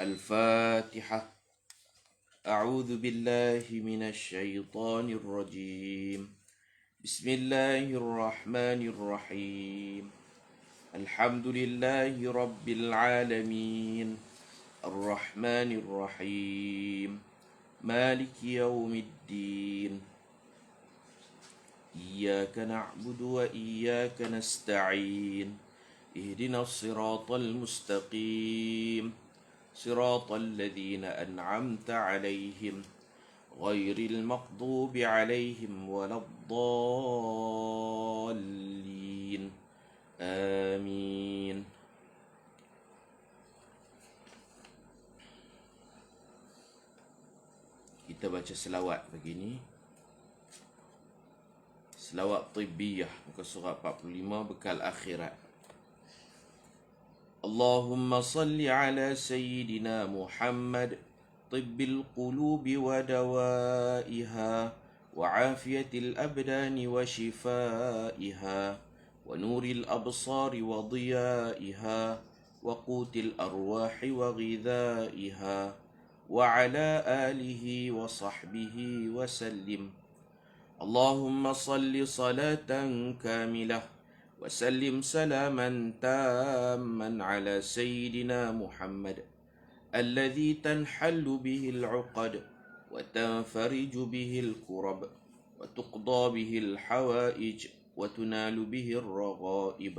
الفاتحة. أعوذ بالله من الشيطان الرجيم. بسم الله الرحمن الرحيم. الحمد لله رب العالمين الرحمن الرحيم مالك يوم الدين. إياك نعبد وإياك نستعين. اهدنا الصراط المستقيم صراط الذين أنعمت عليهم غير المغضوب عليهم ولا الضالين. آمين. Kita baca selawat pagi ni. Selawat Tibbiyah muka surat 45 bekal akhirat. اللهم صل على سيدنا محمد طب القلوب ودوائها وعافية الأبدان وشفائها ونور الأبصار وضيائها وقوت الأرواح وغذائها وعلى آله وصحبه وسلم. اللهم صل صلاة كاملة وسلم سلاما تاما على سيدنا محمد الذي تنحل به العقد وتنفرج به الكرب وتقضى به الحوائج وتنال به الرغائب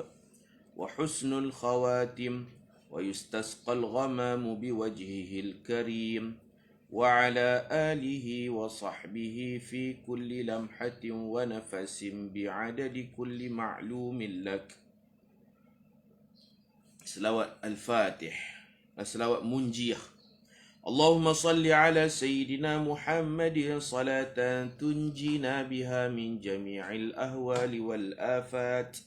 وحسن الخواتم ويستسقى الغمام بوجهه الكريم وعلى آله وصحبه في كل لمحة ونفس بعدد كل معلوم لك. selawat Al-Fatih. selawat munjiyah. اللهم صل على سيدنا محمد صلاة تنجينا بها من جميع الأهوال والآفات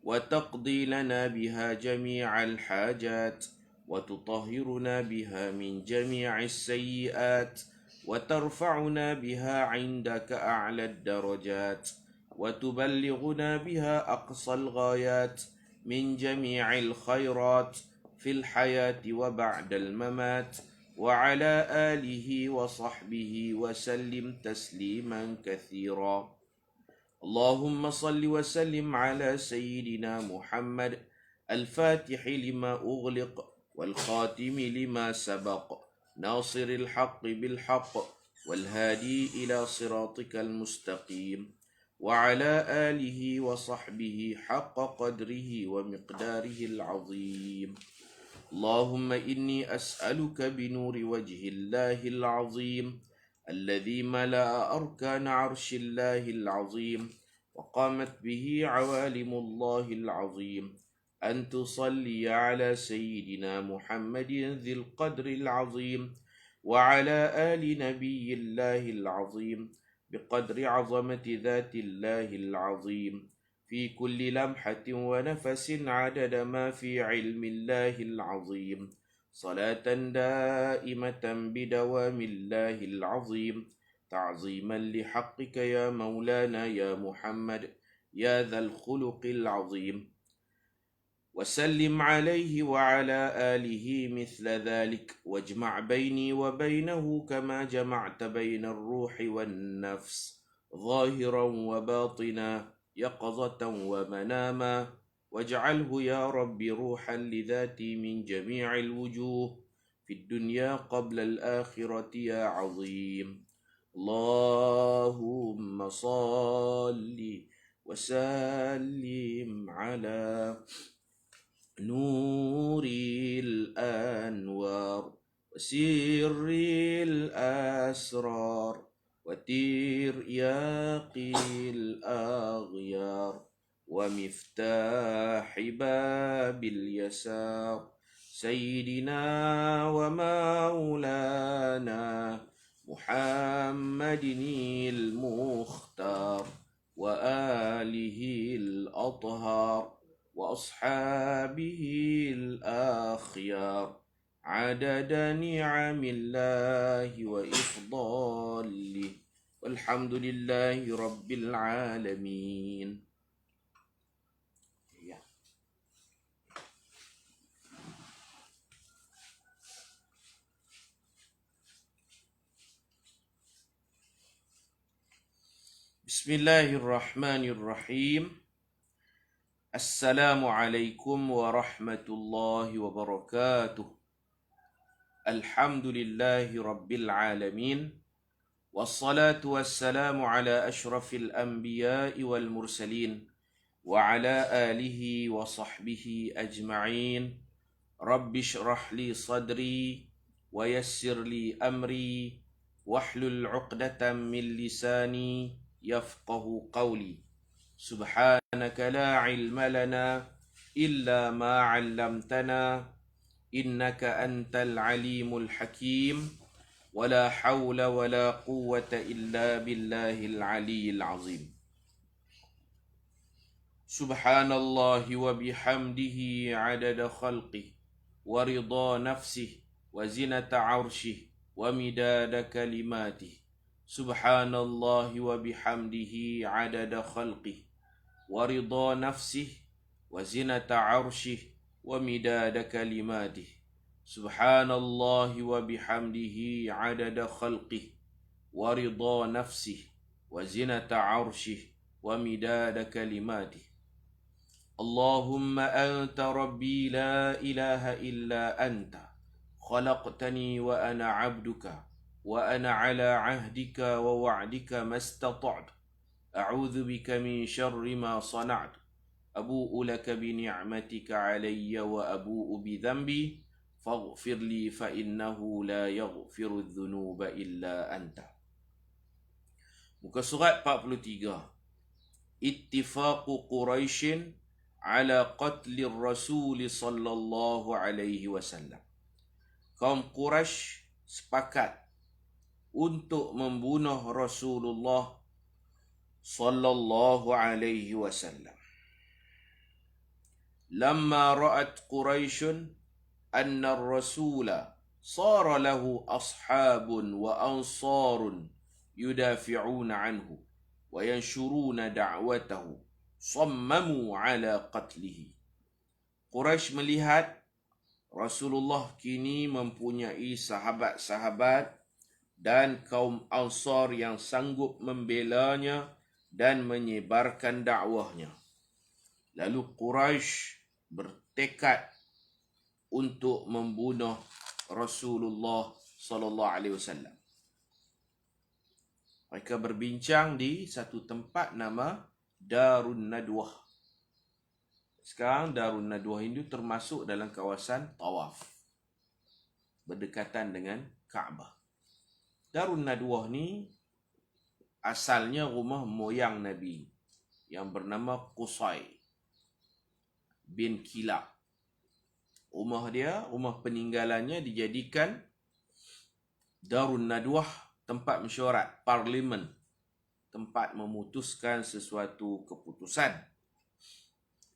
وتقضي لنا بها جميع الحاجات وتطهرنا بها من جميع السيئات وترفعنا بها عندك أعلى الدرجات وتبلغنا بها أقصى الغايات من جميع الخيرات في الحياة وبعد الممات وعلى آله وصحبه وسلم تسليما كثيرا. اللهم صل وسلم على سيدنا محمد الفاتح لما أغلق والخاتم لما سبق ناصر الحق بالحق والهادي إلى صراطك المستقيم وعلى آله وصحبه حق قدره ومقداره العظيم. اللهم إني أسألك بنور وجه الله العظيم الذي ملأ أركان عرش الله العظيم وقامت به عوالم الله العظيم أن تصلي على سيدنا محمد ذي القدر العظيم وعلى آل نبي الله العظيم بقدر عظمة ذات الله العظيم في كل لمحة ونفس عدد ما في علم الله العظيم صلاة دائمة بدوام الله العظيم تعظيما لحقك يا مولانا يا محمد يا ذا الخلق العظيم وسلم عليه وعلى آله مثل ذلك واجمع بيني وبينه كما جمعت بين الروح والنفس ظاهرا وباطنا يقظة ومناما واجعله يا رب روحا لذاتي من جميع الوجوه في الدنيا قبل الآخرة يا عظيم. اللهم صل وسلم على نور الأنوار وسر الأسرار وترياق الأغيار ومفتاح باب اليسار سيدنا ومولانا محمد المختار وآله الأطهار وأصحابه الأخيار عدد نعم الله وإفضاله والحمد لله رب العالمين. Bismillahirrahmanirrahim. Assalamualaikum warahmatullahi wabarakatuh. Alhamdulillahi rabbil alamin. Wassalatu wassalamu ala ashrafil anbiya'i wal mursalin wa ala alihi wa sahbihi ajma'in. Rabbi shrah li sadri wa yassir li amri wahlul 'uqdatam min lisani yafqahu qawli. Subhanaka la ilma lana illa ma 'allamtana innaka antal alimul hakim. Wala hawla wala quwwata illa billahil aliyyil azim. Subhanallahi wa bihamdihi 'adada khalqihi wa ridha nafsihi wa zinata 'arshihi wa midada kalimatihi. Subhanallahi wa bihamdihi 'adada khalqihi wa ridha nafsihi wa zinata 'arshihi wa midada kalimatihi. Subhanallahi wa bihamdihi 'adada khalqihi wa ridha nafsihi wa zinata 'arshihi wa midada kalimatihi. Allahumma anta rabbi la ilaha illa anta khalaqtani wa ana 'abduka wa ana 'ala 'ahdika wa wa'dika mastata'tu. A'udzu bika min syarri ma sana'tu. Abu'u laka bi ni'matika 'alayya wa abu'u bi dhanbi faghfir li fa innahu la yaghfiru dhunuba illa anta. Muka surat 43. Ittifaqu Quraisyin ala qatli Rasul sallallahu alaihi wasallam. Kaum Quraisy sepakat untuk membunuh Rasulullah sallallahu alaihi wasallam. Lamma ra'at Quraisyun anna ar-rasula sara lahu ashabun wa ansarun yudafi'una anhu wa yanshuruna da'watahu sammamu ala qatlihi. Quraisy melihat Rasulullah kini mempunyai sahabat-sahabat dan kaum Ansar yang sanggup membelanya dan menyebarkan dakwahnya. Lalu Quraisy bertekad untuk membunuh Rasulullah sallallahu alaihi wasallam. Mereka berbincang di satu tempat nama Darun Nadwah. Sekarang Darun Nadwah itu termasuk dalam kawasan Tawaf, berdekatan dengan Kaabah. Darun Nadwah ni asalnya rumah moyang Nabi yang bernama Qusay bin Kilab. Rumah peninggalannya dijadikan Darun Nadwah, tempat mesyuarat, parlimen, tempat memutuskan sesuatu keputusan.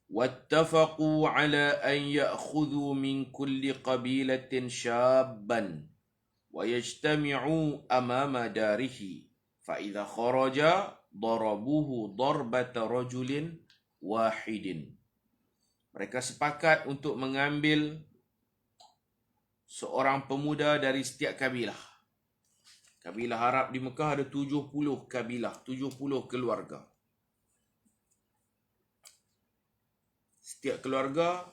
Wattafaqu ala an ya'khudhu min kulli qabilatin syabban wa yajtami'u amama darihi fa idza kharaja darabuhu darbata rajulin wahidin. Mereka sepakat untuk mengambil seorang pemuda dari setiap kabilah. Kabilah Arab di Mekah ada 70 kabilah, 70 keluarga. Setiap keluarga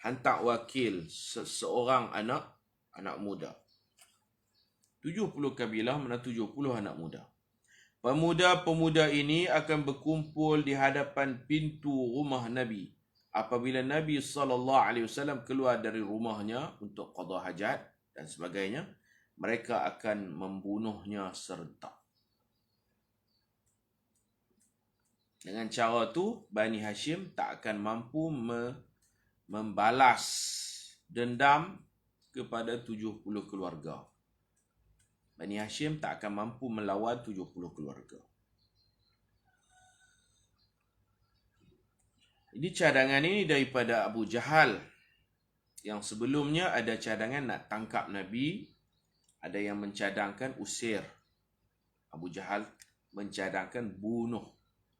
hantar wakil seseorang anak muda. 70 kabilah mana 70 anak muda. Pemuda-pemuda ini akan berkumpul di hadapan pintu rumah Nabi apabila Nabi SAW keluar dari rumahnya untuk qada hajat dan sebagainya. Mereka akan membunuhnya serentak. Dengan cara tu, Bani Hashim tak akan mampu membalas dendam kepada 70 keluarga. Bani Hashim tak akan mampu melawan 70 keluarga. Jadi cadangan ini daripada Abu Jahal. Yang sebelumnya ada cadangan nak tangkap Nabi. Ada yang mencadangkan usir. Abu Jahal mencadangkan bunuh.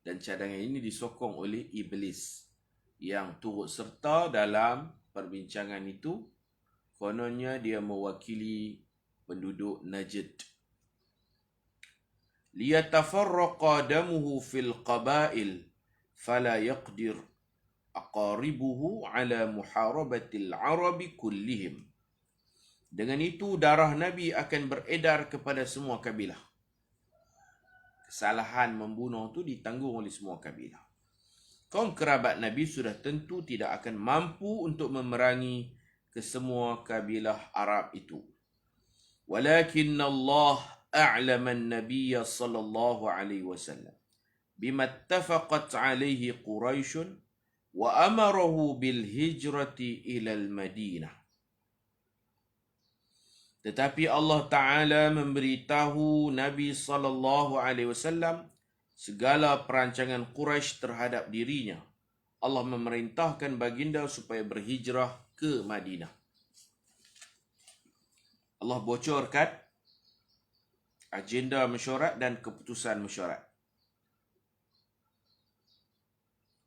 Dan cadangan ini disokong oleh Iblis yang turut serta dalam perbincangan itu. Kononnya dia mewakili penduduk Najd. liyatafarraqa damuhu fil qabail fala yaqdir aqaribuhu ala muharabatil arabi kullihim. Dengan itu darah Nabi akan beredar kepada semua kabilah. Kesalahan membunuh itu ditanggung oleh semua kabilah. Kaum kerabat Nabi sudah tentu tidak akan mampu untuk memerangi kesemua kabilah Arab itu. Walakin Allah a'lama an-nabiy sallallahu alaihi wasallam bima ittafaqat alaihi Quraisy wa amarahu bil hijrati ila al-Madinah. Tetapi Allah Ta'ala memberitahu Nabi sallallahu alaihi wasallam segala perancangan Quraisy terhadap dirinya. Allah memerintahkan baginda supaya berhijrah ke Madinah. Allah bocorkan agenda mesyuarat dan keputusan mesyuarat.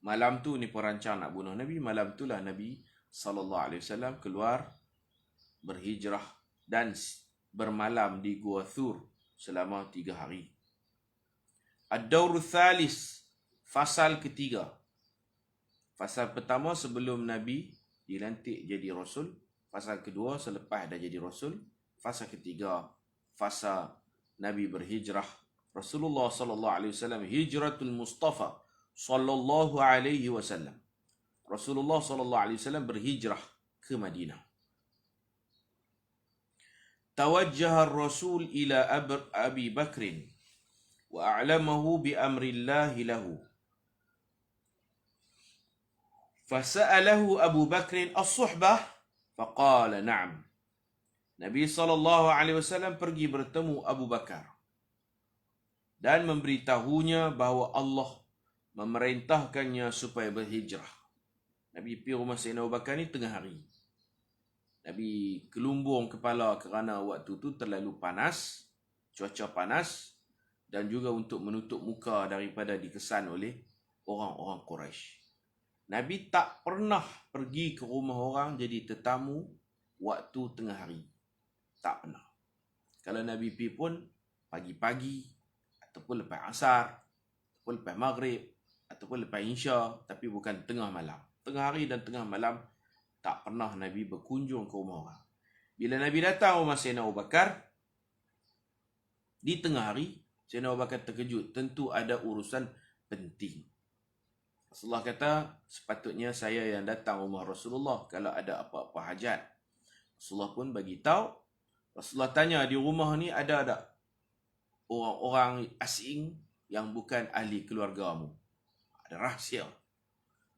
Malam tu ni perancang nak bunuh Nabi. Malam tu lah Nabi SAW keluar berhijrah dan bermalam di Gua Thur selama 3 hari. Ad-Dawr Thalis, fasal ketiga. Fasal pertama sebelum Nabi dilantik jadi Rasul. Fasal kedua selepas dah jadi Rasul. Fasal ketiga, fasa Nabi berhijrah. Rasulullah sallallahu alaihi wasallam hijratul Mustafa sallallahu alaihi wasallam. Rasulullah sallallahu alaihi wasallam berhijrah ke Madinah. Tawajjaha ar-Rasul ila Abi Bakr wa a'lamahu bi amri Allah lahu. Fasa'alahu Abu Bakr as-suhbah faqala na'am. Nabi SAW pergi bertemu Abu Bakar dan memberitahunya bahawa Allah memerintahkannya supaya berhijrah. Nabi pergi rumah Sayyidina Abu Bakar ni tengah hari. Nabi kelumbung kepala kerana waktu tu terlalu panas, cuaca panas, dan juga untuk menutup muka daripada dikesan oleh orang-orang Quraisy. Nabi tak pernah pergi ke rumah orang jadi tetamu waktu tengah hari. Tak pernah. Kalau Nabi pergi pun pagi-pagi, ataupun lepas asar, ataupun lepas maghrib, ataupun lepas isya, tapi bukan tengah malam. Tengah hari dan tengah malam, tak pernah Nabi berkunjung ke rumah orang. Bila Nabi datang rumah Sayyidina Abu Bakar, di tengah hari, Sayyidina Abu Bakar terkejut. Tentu ada urusan penting. Rasulullah kata, sepatutnya saya yang datang rumah Rasulullah kalau ada apa-apa hajat. Rasulullah pun bagi tahu. Rasulullah tanya, di rumah ni ada tak orang-orang asing yang bukan ahli keluargamu? Ada rahsia.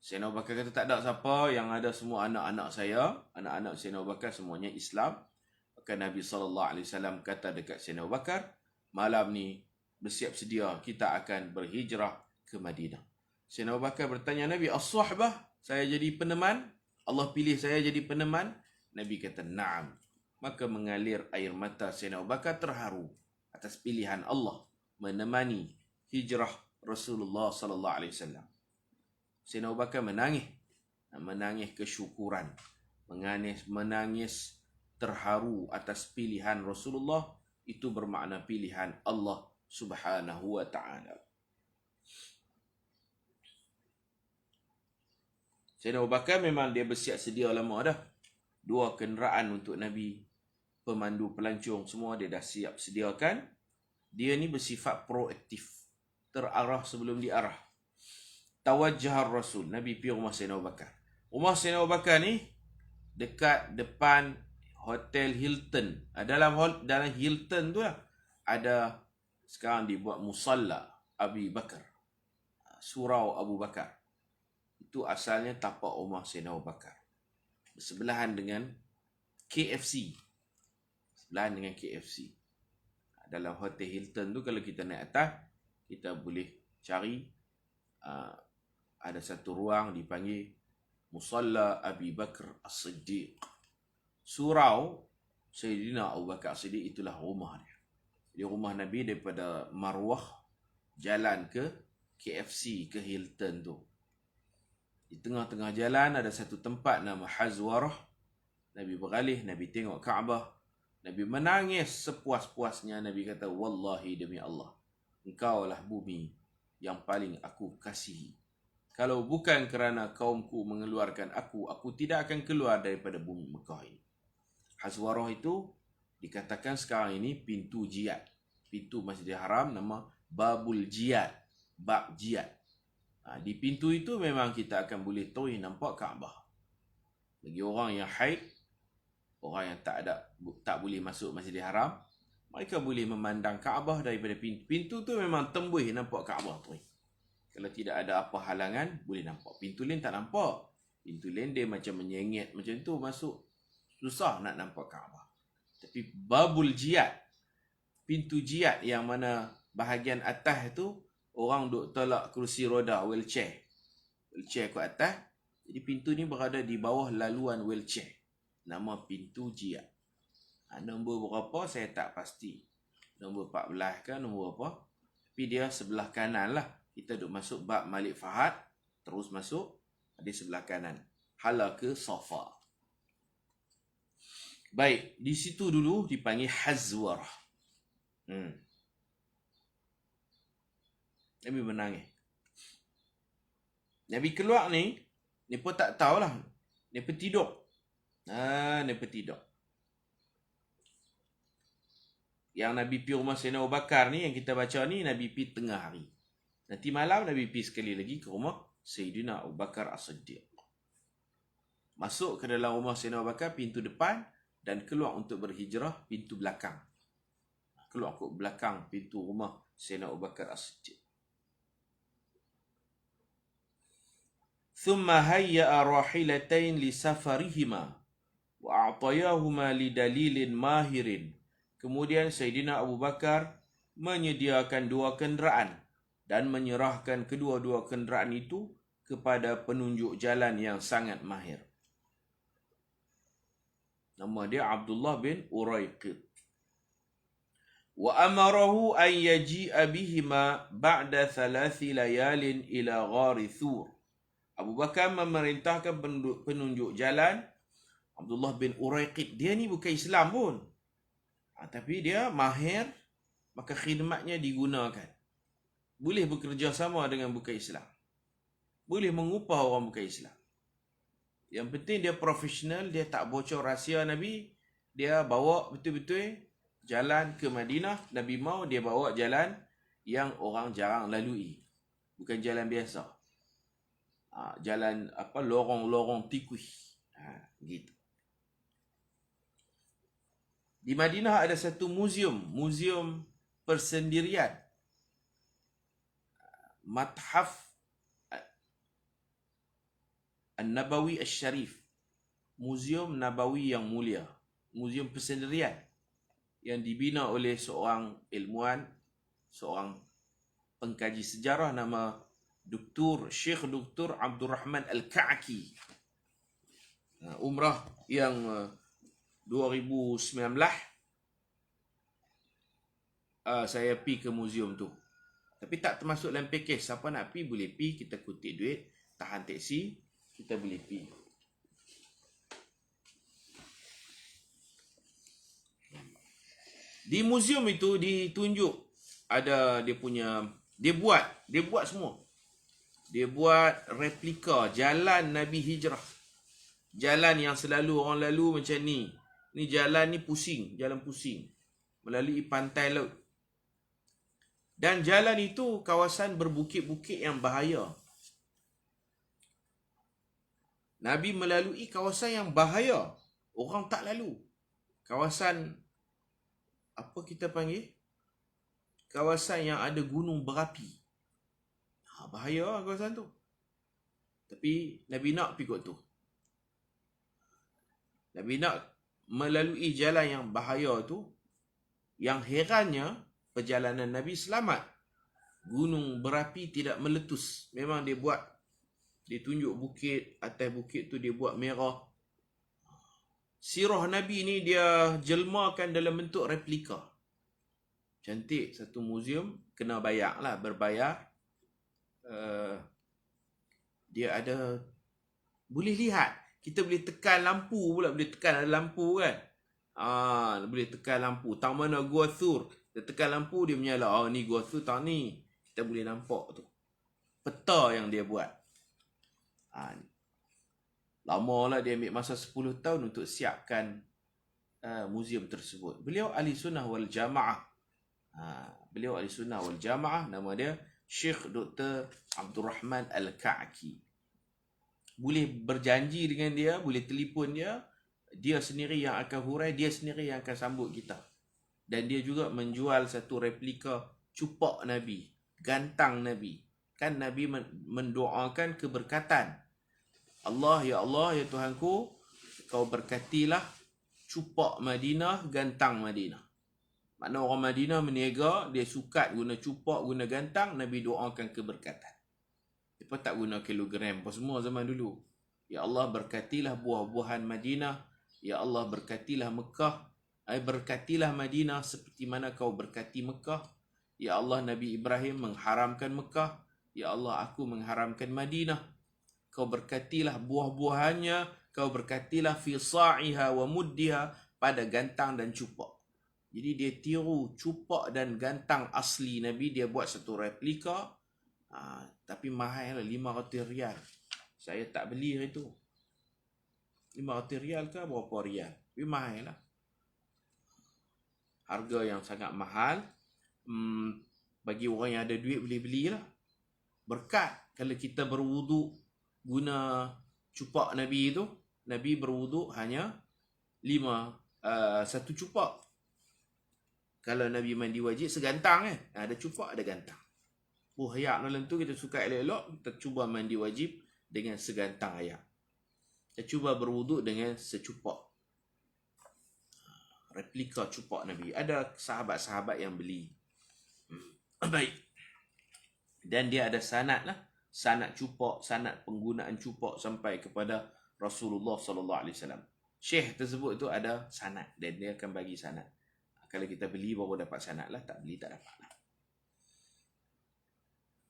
Sayyidina Abu Bakar kata tak ada siapa, yang ada semua anak-anak saya. Anak-anak Sayyidina Abu Bakar semuanya Islam. Maka Nabi SAW kata dekat Sayyidina Abu Bakar, malam ni bersiap sedia, kita akan berhijrah ke Madinah. Sayyidina Abu Bakar bertanya Nabi, as-suhbah, saya jadi peneman? Allah pilih saya jadi peneman? Nabi kata, na'am. Maka mengalir air mata Sayyidina Abu Bakar terharu atas pilihan Allah menemani hijrah Rasulullah sallallahu alaihi wasallam. Sayyidina Abu Bakar menangis kesyukuran, menangis terharu atas pilihan Rasulullah. Itu bermakna pilihan Allah Subhanahu wa taala. Sayyidina Abu Bakar memang dia bersiap sedia lama dah. 2 kenderaan untuk Nabi, pemandu pelancong, semua dia dah siap sediakan. Dia ni bersifat proaktif, terarah sebelum diarah. Tawajjah Rasul, Nabi pergi rumah Sayyidina Abu Bakar. Rumah Sayyidina Abu Bakar ni dekat depan Hotel Hilton. Dalam Hilton tu lah, ada sekarang dibuat musalla Abi Bakar, surau Abu Bakar. Itu asalnya tapak rumah Sayyidina Abu Bakar, bersebelahan dengan KFC. Sebelahan dengan KFC. Dalam Hotel Hilton tu, kalau kita naik atas, kita boleh cari, ada satu ruang dipanggil Musalla Abi Bakr As-Siddiq. Surau Sayyidina Abu Bakar As-Siddiq, itulah rumah dia. Jadi rumah Nabi daripada Marwah jalan ke KFC, ke Hilton tu. Di tengah-tengah jalan ada satu tempat nama Hazwarah. Nabi beralih, Nabi tengok Kaabah. Nabi menangis sepuas-puasnya. Nabi kata, wallahi demi Allah, engkaulah bumi yang paling aku kasihi. Kalau bukan kerana kaumku mengeluarkan aku tidak akan keluar daripada bumi Mekah ini. Hazwarah itu dikatakan sekarang ini pintu jihad. Pintu Masjidil Haram nama Babul Jihad. Bab jihad. Di pintu itu memang kita akan boleh terus nampak Kaabah. Bagi orang yang haid, orang yang tak boleh masuk Masjidil Haram, mereka boleh memandang Kaabah daripada pintu. Pintu tu memang tembus nampak Kaabah tu. Kalau tidak ada apa halangan, boleh nampak. Pintu lain tak nampak. Pintu lain dia macam menyengit macam tu, masuk susah nak nampak Kaabah. Tapi Babul Jihad, pintu jihad yang mana bahagian atas tu orang duk tolak kerusi roda, wheelchair. Wheelchair ke atas. Jadi pintu ni berada di bawah laluan wheelchair. Nama pintu jihad. Nombor berapa saya tak pasti. Nombor 14 ke nombor apa. Tapi dia sebelah kanan lah. Kita duk masuk bab Malik Fahad. Terus masuk. Di sebelah kanan. Hala ke Safa. Baik. Di situ dulu dipanggil Hazwarah. Nabi menangis. Nabi keluar ni pun tak tahulah. Mereka tidur. Mereka tidur. Yang Nabi pergi rumah Sayyidina Abu Bakar ni, yang kita baca ni, Nabi pergi tengah hari. Nanti malam Nabi pergi sekali lagi ke rumah Sayyidina Abu Bakar As-Siddiq. Masuk ke dalam rumah Sayyidina Abu Bakar, pintu depan, dan keluar untuk berhijrah, pintu belakang. Keluar ke belakang pintu rumah Sayyidina Abu Bakar As-Siddiq. ثم هيأ راحلتين لسفرهما وأعطياهما لدليل ماهر. Kemudian Sayyidina Abu Bakar menyediakan dua kenderaan dan menyerahkan kedua-dua kenderaan itu kepada penunjuk jalan yang sangat mahir. Nama dia Abdullah bin Uraiqid. Wa amarahu an yaji'a bihima ba'da 3 layalin ila ghari Thur. Abu Bakar memerintahkan penunjuk jalan Abdullah bin Uraiqid. Dia ni bukan Islam pun. Tapi dia mahir, maka khidmatnya digunakan. Boleh bekerja sama dengan bukan Islam. Boleh mengupah orang bukan Islam. Yang penting dia profesional, dia tak bocor rahsia Nabi. Dia bawa betul-betul jalan ke Madinah. Nabi mau dia bawa jalan yang orang jarang lalui. Bukan jalan biasa. Jalan lorong-lorong tikus. Gitu. Di Madinah ada satu muzium persendirian. Mathaf An-Nabawi Asy-Syarif. Muzium Nabawi yang mulia. Muzium persendirian yang dibina oleh seorang ilmuwan, seorang pengkaji sejarah nama Syekh Dr. Abdul Rahman Al-Ka'ki. Umrah yang 2019 saya pergi ke muzium tu. Tapi tak termasuk dalam package. Siapa nak pergi boleh pergi, kita kutip duit, tahan teksi, kita boleh pergi. Di muzium itu ditunjuk ada dia punya, dia buat semua. Dia buat replika jalan Nabi hijrah. Jalan yang selalu orang lalu macam ni. Ni jalan ni pusing, jalan pusing. Melalui pantai laut. Dan jalan itu kawasan berbukit-bukit yang bahaya. Nabi melalui kawasan yang bahaya. Orang tak lalu. Kawasan, apa kita panggil? Kawasan yang ada gunung berapi. Bahaya kawasan tu. Tapi Nabi nak pergi kot tu. Nabi nak melalui jalan yang bahaya tu. Yang herannya, perjalanan Nabi selamat. Gunung berapi tidak meletus. Memang dia buat, dia tunjuk bukit, atas bukit tu dia buat merah. Sirah Nabi ni dia jelmakan dalam bentuk replika. Cantik, satu muzium, kena bayar lah, berbayar. Dia ada, boleh lihat. Kita boleh tekan lampu pula, boleh tekan ada lampu kan. Boleh tekan lampu. Tang mana Gua Thur. Dia tekan lampu, dia menyala. Oh, ni Gua Thur tak ni. Kita boleh nampak tu. Peta yang dia buat. Lama lah dia ambil masa 10 tahun untuk siapkan muzium tersebut. Beliau ahli sunnah wal jamaah. Beliau ahli sunnah wal jamaah. Nama dia Syekh Dr. Abdul Rahman Al-Ka'ki. Boleh berjanji dengan dia, boleh telefon dia. Dia sendiri yang akan hurai, dia sendiri yang akan sambut kita. Dan dia juga menjual satu replika cupak Nabi, gantang Nabi. Kan Nabi mendoakan keberkatan. Allah, ya Tuhanku, kau berkatilah cupak Madinah, gantang Madinah. Makna orang Madinah meniaga, dia sukat guna cupak, guna gantang, Nabi doakan keberkatan. Dia tak guna kilogram apa semua zaman dulu. Ya Allah, berkatilah buah-buahan Madinah. Ya Allah, berkatilah Mekah. Berkatilah Madinah seperti mana kau berkati Mekah. Ya Allah, Nabi Ibrahim mengharamkan Mekah. Ya Allah, aku mengharamkan Madinah. Kau berkatilah buah-buahannya. Kau berkatilah fi sa'iha wa muddiha, pada gantang dan cupak. Jadi dia tiru cupak dan gantang asli Nabi. Dia buat satu replika. Tapi mahal lah, 500 rial. Saya tak beli hari tu. 500 rial ke berapa rial? Tapi mahal lah. Harga yang sangat mahal. Bagi orang yang ada duit boleh belilah. Berkat kalau kita berwuduk guna cupak Nabi itu. Nabi berwuduk hanya 1 cupak. Kalau Nabi mandi wajib segantang ada cupak, ada gantang. Hayak dalam tu kita suka elok-elok, kita cuba mandi wajib dengan segantang hayak. Kita cuba berwuduk dengan secupak. Replika cupak Nabi. Ada sahabat-sahabat yang beli. Baik. Dan dia ada sanad lah. Sanad cupak, sanad penggunaan cupak sampai kepada Rasulullah SAW. Syekh tersebut tu ada sanad. Dan dia akan bagi sanad. Kalau kita beli baru dapat sanad lah. Tak beli tak dapat lah.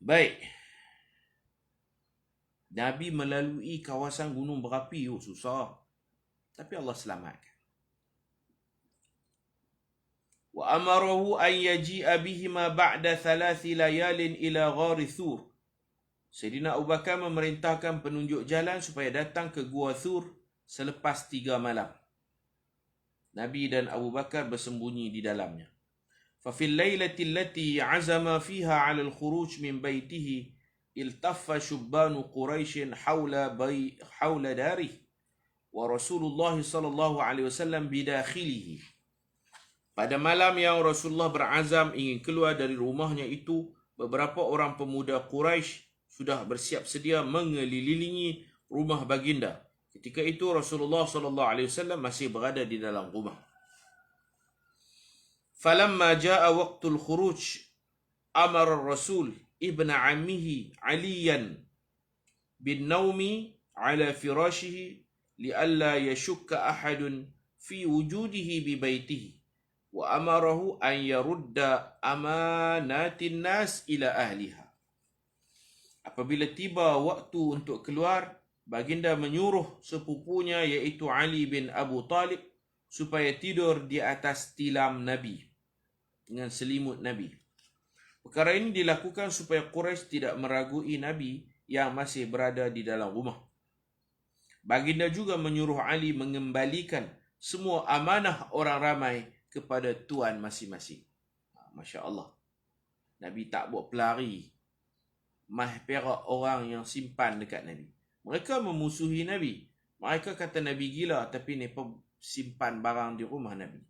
Baik. Nabi melalui kawasan gunung berapi. Susah. Tapi Allah selamatkan. Wa amarahu an yaji'a bihima ba'da 3 layalin ila ghari Thur. Sayyidina Abu Bakar memerintahkan penunjuk jalan supaya datang ke Gua Thur selepas 3 malam. Nabi dan Abu Bakar bersembunyi di dalamnya. Fa fil lailati allati 'azama fiha 'ala al-khuruj min baitihi iltaffa shubbanu Quraisy hawla dari wa Rasulullah sallallahu alaihi wasallam bidakhilihi. Pada malam yang Rasulullah berazam ingin keluar dari rumahnya itu, beberapa orang pemuda Quraisy sudah bersiap sedia mengelilingi rumah baginda. Ketika itu Rasulullah SAW masih berada di dalam rumah. Falamma jaa waqtul khuruj, amara Rasul ibn ammihi Aliyan bin naumi ala firashihi lialla yashukka ahadun fi wujudihi bi baitihi. Wa amarahu an yarudda amanatin nas ila ahliha. Apabila tiba waktu untuk keluar, baginda menyuruh sepupunya iaitu Ali bin Abu Talib supaya tidur di atas tilam Nabi dengan selimut Nabi. Perkara ini dilakukan supaya Quraisy tidak meragui Nabi yang masih berada di dalam rumah. Baginda juga menyuruh Ali mengembalikan semua amanah orang ramai kepada tuan masing-masing. Masya Allah. Nabi tak buat pelari. Mah perak orang yang simpan dekat Nabi. Mereka memusuhi Nabi. Mereka kata Nabi gila, tapi mereka simpan barang di rumah Nabi.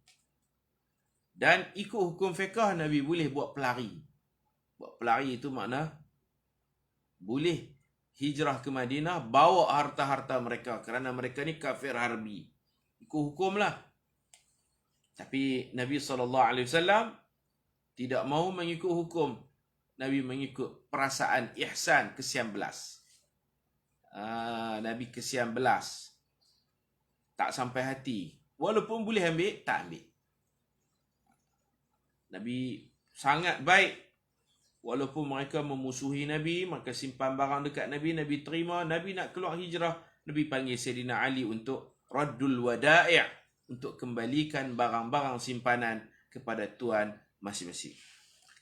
Dan ikut hukum fiqah, Nabi boleh buat pelari. Buat pelari itu makna boleh hijrah ke Madinah, bawa harta-harta mereka. Kerana mereka ni kafir harbi. Ikut hukum lah. Tapi Nabi SAW tidak mahu mengikut hukum. Nabi mengikut perasaan ihsan, kesian belas. Nabi kesian belas. Tak sampai hati. Walaupun boleh ambil, tak ambil. Nabi sangat baik. Walaupun mereka memusuhi Nabi, maka simpan barang dekat Nabi, Nabi terima. Nabi nak keluar hijrah, Nabi panggil Sayyidina Ali untuk raddul wada'i', untuk kembalikan barang-barang simpanan kepada tuan masing-masing.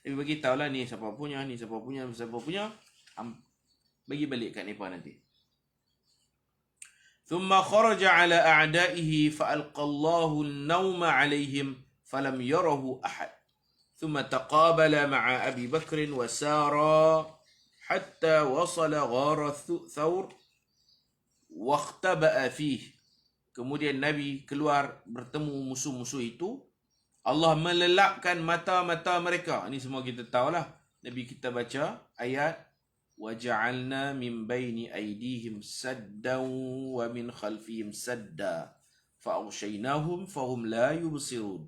Tapi bagi tahulah ni siapa punya, ni siapa punya, siapa punya, bagi balik kat mereka nanti. ثم خرج على أعدائه فألقى الله النوم عليهم فلم يره أحد ثم تقابل مع أبي بكر وسارا حتى وصل غار ثور واختبأ فيه. Kemudian Nabi keluar bertemu musuh-musuh itu. Allah melelapkan mata-mata mereka. Ini semua kita tahulah. Nabi kita baca ayat وَجَعَلْنَا مِنْ بَيْنِ أَيْدِيهِمْ سَدًّا وَمِنْ خَلْفِهِمْ سَدًّا فَأَغْشَيْنَاهُمْ فَهُمْ لَا يُبْصِرُونَ.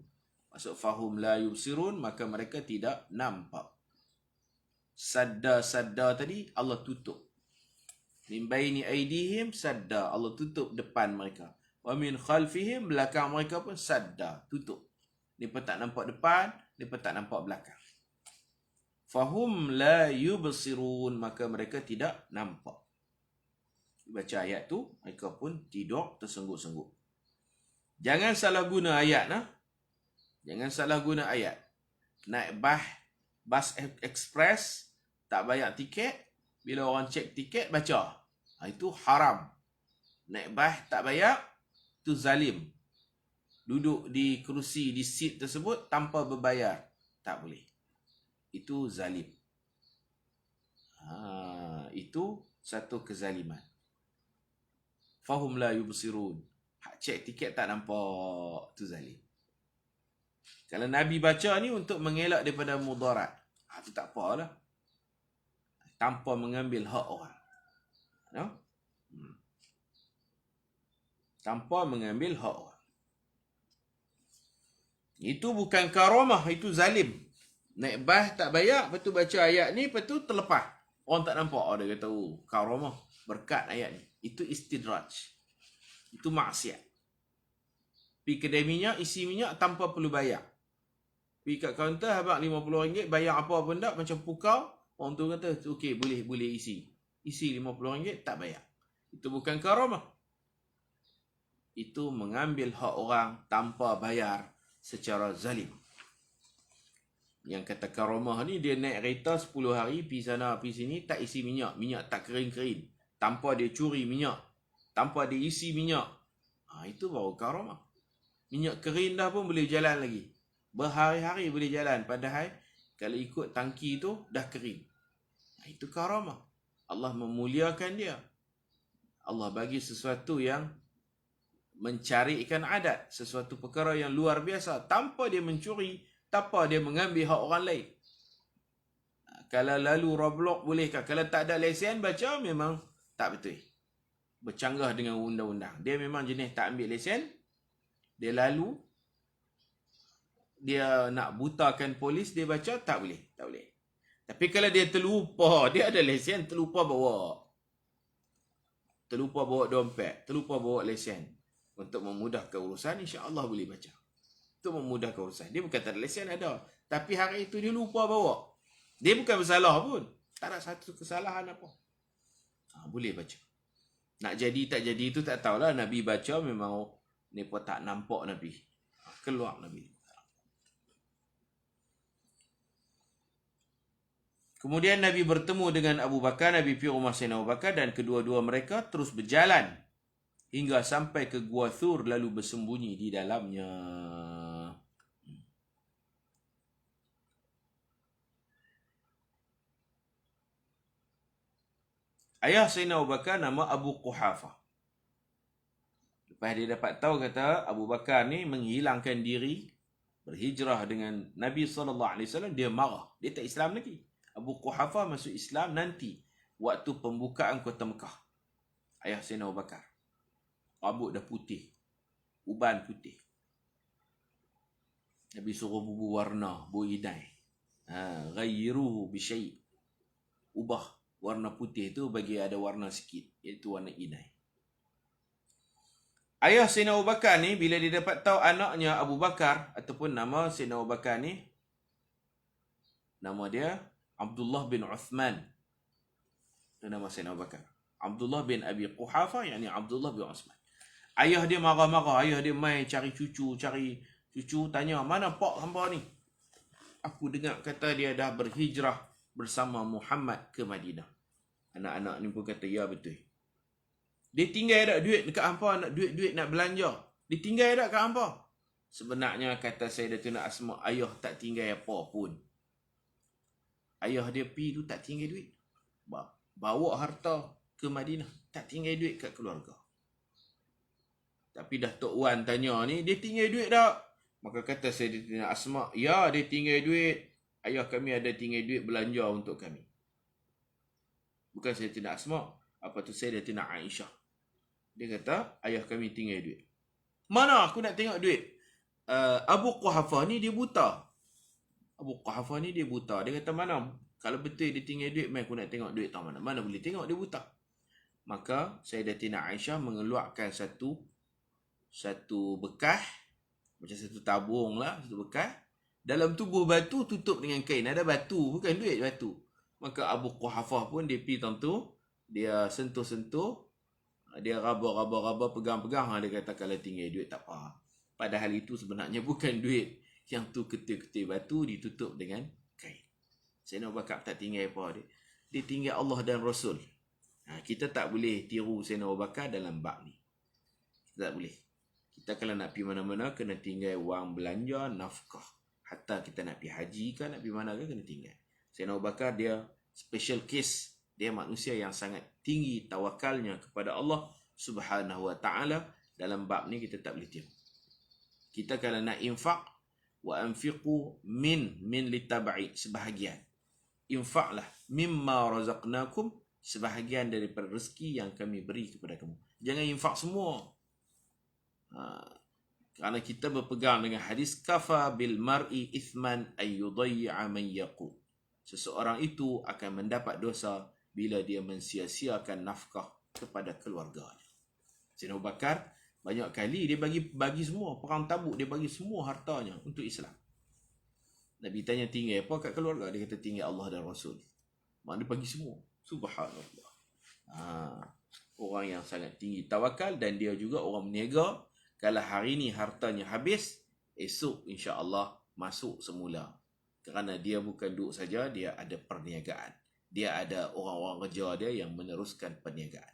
Maksud fahum la yubsirun, maka mereka tidak nampak. Sadda tadi Allah tutup. Min baini aidihim sadda, Allah tutup depan mereka. Wa min khalfihim, belakang mereka pun sadda, tutup. Mereka tak nampak depan, mereka tak nampak belakang. Fahum la yubsirun, maka mereka tidak nampak. Baca ayat tu, mereka pun tidur tersengguk-sengguk. Jangan salah guna ayat nah. Jangan salah guna ayat. Naik bas ekspres, tak bayar tiket, bila orang cek tiket baca. Itu haram. Naik bas tak bayar, itu zalim. Duduk di kerusi, di seat tersebut tanpa berbayar, tak boleh. Itu zalim. Itu satu kezaliman. Fahum la yubsirun. Hak cek tiket tak nampak, itu zalim. Kalau Nabi baca ni untuk mengelak daripada mudarat, itu tak apalah. Tanpa mengambil hak orang. No? Tanpa mengambil hak orang. Itu bukan karamah, itu zalim. Naik bas tak bayar, lepas tu baca ayat ni, lepas tu terlepas. Orang tak nampak. Dia kata, karamah, berkat ayat ni. Itu istidraj. Itu maksiat. Pergi kedai minyak, isi minyak tanpa perlu bayar. Pergi kat kaunter, habaq RM50, bayar apa pun tak, macam pukau. Orang tu kata, okey, boleh isi. Isi RM50, tak bayar. Itu bukan karamah. Itu mengambil hak orang tanpa bayar secara zalim. Yang kata karamah ni, dia naik kereta 10 hari, pergi sana, pergi sini, tak isi minyak. Minyak tak kering-kering. Tanpa dia curi minyak. Tanpa dia isi minyak. Itu baru karamah. Minyak kering dah pun boleh jalan lagi. Berhari-hari boleh jalan. Padahal kalau ikut tangki tu dah kering. Itu karamah. Allah memuliakan dia. Allah bagi sesuatu yang mencarikan adat. Sesuatu perkara yang luar biasa. Tanpa dia mencuri, tanpa dia mengambil hak orang lain. Kalau lalu Roblox bolehkah? Kalau tak ada lesen baca, memang tak betul. Bercanggah dengan undang-undang. Dia memang jenis tak ambil lesen. Dia lalu. Dia nak butakan polis, dia baca, tak boleh. Tak boleh. Tapi kalau dia terlupa, dia ada lesen, terlupa bawa. Terlupa bawa dompet, terlupa bawa lesen. Untuk memudahkan urusan, insya-Allah boleh baca. Untuk memudahkan urusan. Dia bukan tak ada lesen, ada. Tapi hari itu dia lupa bawa. Dia bukan bersalah pun. Tak ada satu kesalahan apa. Boleh baca. Nak jadi tak jadi itu tak tahulah. Nabi baca memang mereka tak nampak Nabi. Keluar Nabi. Kemudian Nabi bertemu dengan Abu Bakar, Nabi pergi rumah Sayyidina Abu Bakar dan kedua-dua mereka terus berjalan hingga sampai ke Gua Thur lalu bersembunyi di dalamnya. Ayah Sayyidina Abu Bakar nama Abu Quhafah. Lepas dia dapat tahu kata Abu Bakar ni menghilangkan diri, berhijrah dengan Nabi SAW, dia marah. Dia tak Islam lagi. Abu Quhafah masuk Islam nanti waktu pembukaan kota Mekah. Ayah Sayyidina Abu Bakar. Rambut dah putih. Uban putih. Nabi suruh bubu warna, bu inai. Ghayyiruhu bisyai'. Ubah warna putih tu bagi ada warna sikit, iaitu warna inai. Ayah Sayyidina Abu Bakar ni bila dia dapat tahu anaknya Abu Bakar ataupun nama Sayyidina Abu Bakar ni, nama dia Abdullah bin Uthman. Itu nama Sayyidina Abu Bakar. Abdullah bin Abi Quhafah, yakni Abdullah bin Uthman. Ayah dia marah-marah. Ayah dia main cari cucu, tanya, mana pak hamba ni? aku dengar kata dia dah berhijrah bersama Muhammad ke Madinah. Anak-anak ni pun kata, ya betul. Dia tinggal tak duit dekat hampa, nak duit-duit nak belanja. Dia tinggal tak kat hampa? Sebenarnya kata Sayyidatina Asma, ayah tak tinggal apa pun. Ayah dia pi tu tak tinggal duit. Bawa harta ke Madinah, tak tinggal duit kat keluarga. Tapi dah Tok Wan tanya ni, dia tinggal duit tak? Maka kata Sayyidatina Asma, ya dia tinggal duit. Ayah kami ada tinggal duit belanja untuk kami. Bukan Sayyidatina Asma, apa tu Sayyidatina Aisyah. Dia kata, ayah kami tinggal duit. Mana aku nak tengok duit? Abu Quhafah ni dia buta. Abu Quhafah ni dia buta. Dia kata, mana? Kalau betul dia tinggal duit, aku nak tengok duit tahu mana. Mana boleh tengok, dia buta. Maka Sayyidatina Aisyah mengeluarkan satu bekas, macam satu tabung lah, satu bekas. Dalam tubuh batu tutup dengan kain. Ada batu, bukan duit, batu. Maka Abu Quhafah pun dia pergi tentu, dia sentuh-sentuh, dia raba, pegang-pegang. Dia kata kalau tinggal duit tak apa. Padahal itu sebenarnya bukan duit. Yang tu ketil-ketil batu ditutup dengan kain. Sayyidina Abu Bakar tak tinggal apa dia. Dia tinggal Allah dan Rasul. Kita tak boleh tiru Sayyidina Abu Bakar dalam bab ni. Kita tak boleh. Kita kalau nak pergi mana-mana kena tinggal wang belanja, nafkah. Hatta kita nak pergi haji ke, nak pergi mana ke, kena tinggal. Sayyidina Abu Bakar dia special case. Dia manusia yang sangat tinggi tawakalnya kepada Allah Subhanahu wa ta'ala. Dalam bab ni kita tak boleh tiru. Kita kalau nak infak, wa anfiqu min litabai, sebahagian. Infaklah mimma razaqnakum, sebahagian daripada rezeki yang kami beri kepada kamu. Jangan infak semua. Kerana kita berpegang dengan hadis kafa bil mar'i ithman ay yudayya man yaqut. Seseorang itu akan mendapat dosa bila dia mensia-siakan nafkah kepada keluarganya. Sayyidina Abu Bakar banyak kali dia bagi semua, perang Tabuk dia bagi semua hartanya untuk Islam. Nabi tanya tinggal apa kat keluarga, dia kata tinggal Allah dan Rasul. Maknanya bagi semua. Subhanallah. Orang yang sangat tinggi tawakal, dan dia juga orang berniaga. Kalau hari ni hartanya habis, esok insya-Allah masuk semula. Kerana dia bukan duduk saja, dia ada perniagaan. Dia ada orang-orang kerja dia yang meneruskan perniagaan.